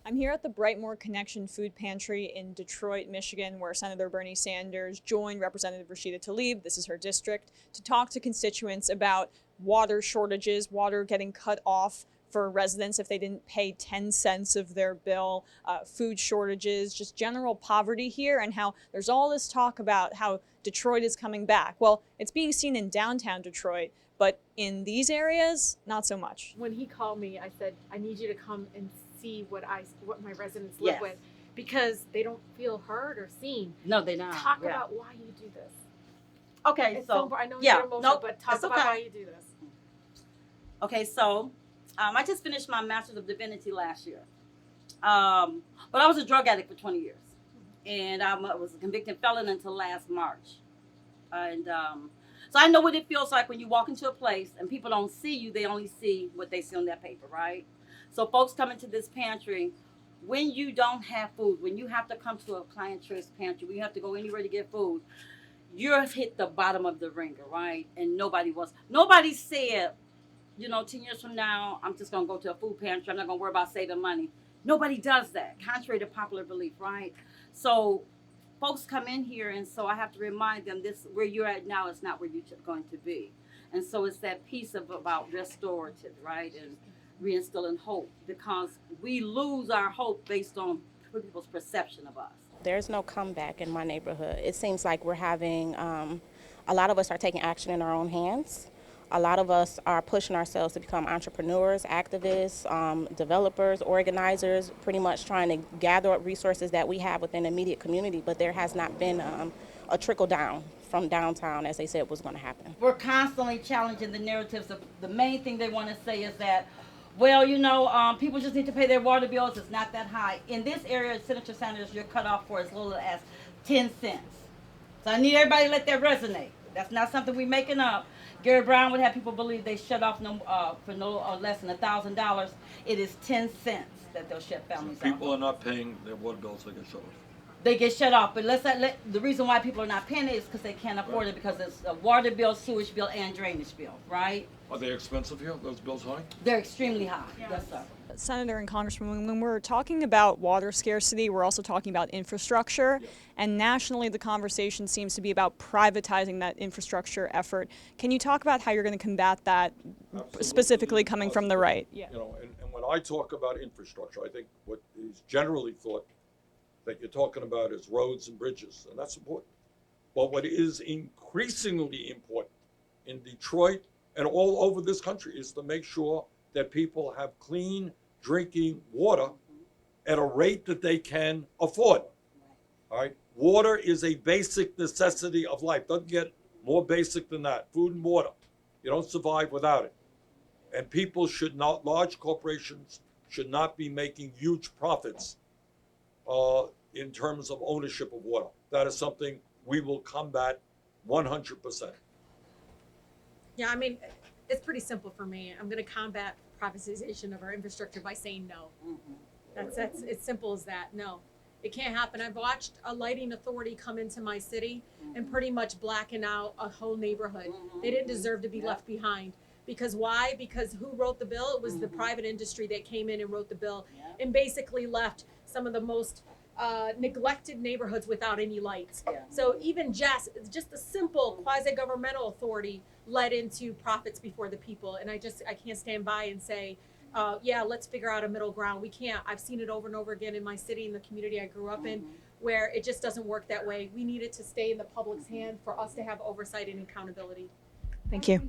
I'm here at the Brightmoor Connection Food Pantry in Detroit, Michigan, where Senator Bernie Sanders joined Representative Rashida Tlaib, this is her district, to talk to constituents about water shortages, water getting cut off for residents if they didn't pay 10 cents of their bill, food shortages, just general poverty here, and how there's all this talk about how Detroit is coming back. Well, it's being seen in downtown Detroit, but in these areas, not so much. When he called me, I said, I need you to come and see what my residents live Yes. with, because they don't feel heard or seen. No, they're not. Talk Yeah. about why you do this. Okay, It's so I know yeah, you're emotional, nope, but talk it's about okay. why you do this. Okay, so I just finished my Master's of Divinity last year. But I was a drug addict for 20 years. And I was a convicted felon until last March. And so I know what it feels like when you walk into a place and people don't see you, they only see what they see on that paper, right? So folks come into this pantry, when you don't have food, when you have to come to a client choice pantry, when you have to go anywhere to get food, you've hit the bottom of the ringer, right? And nobody said, 10 years from now, I'm just going to go to a food pantry. I'm not going to worry about saving money. Nobody does that, contrary to popular belief, right? So folks come in here, and so I have to remind them this: where you're at now is not where you're going to be. And so it's that piece about restorative, right? And reinstilling hope, because we lose our hope based on people's perception of us. There's no comeback in my neighborhood. It seems like we're having, a lot of us are taking action in our own hands. A lot of us are pushing ourselves to become entrepreneurs, activists, developers, organizers, pretty much trying to gather up resources that we have within the immediate community, but there has not been a trickle down from downtown as they said was going to happen. We're constantly challenging the narratives. The main thing they want to say is that, well, people just need to pay their water bills. It's not that high. In this area, Senator Sanders, you're cut off for as little as 10 cents. So I need everybody to let that resonate. That's not something we're making up. Gary Brown would have people believe they shut off for no less than $1,000. It is 10 cents that they'll shut families off. People are not paying their water bills, they get shut off. They get shut off, but the reason why people are not paying it is because they can't afford it, because it's a water bill, sewage bill, and drainage bill, right? Are they expensive here? Those bills high? They're extremely high. Yes, sir. Senator and Congresswoman, when we're talking about water scarcity, we're also talking about infrastructure. Yes. And nationally, the conversation seems to be about privatizing that infrastructure effort. Can you talk about how you're going to combat that, specifically coming from the right? Yeah. And when I talk about infrastructure, I think what is generally thought that you're talking about is roads and bridges, and that's important. But what is increasingly important in Detroit and all over this country is to make sure that people have clean drinking water at a rate that they can afford. All right, water is a basic necessity of life. Doesn't get more basic than that. Food and water, you don't survive without it. And people should not, large corporations should not be making huge profits in terms of ownership of water. That is something we will combat 100%. Yeah, I mean, it's pretty simple for me. I'm going to combat privatization of our infrastructure by saying no. That's as simple as that. No, it can't happen. I've watched a lighting authority come into my city and pretty much blacken out a whole neighborhood. They didn't deserve to be left behind. Because why? Because who wrote the bill? It was the private industry that came in and wrote the bill and basically left some of the most neglected neighborhoods without any lights. So even just a simple quasi-governmental authority led into profits before the people. And I can't stand by and say, yeah, let's figure out a middle ground. We can't. I've seen it over and over again in my city, in the community I grew up in, where it just doesn't work that way. We need it to stay in the public's hand for us to have oversight and accountability. Thank you.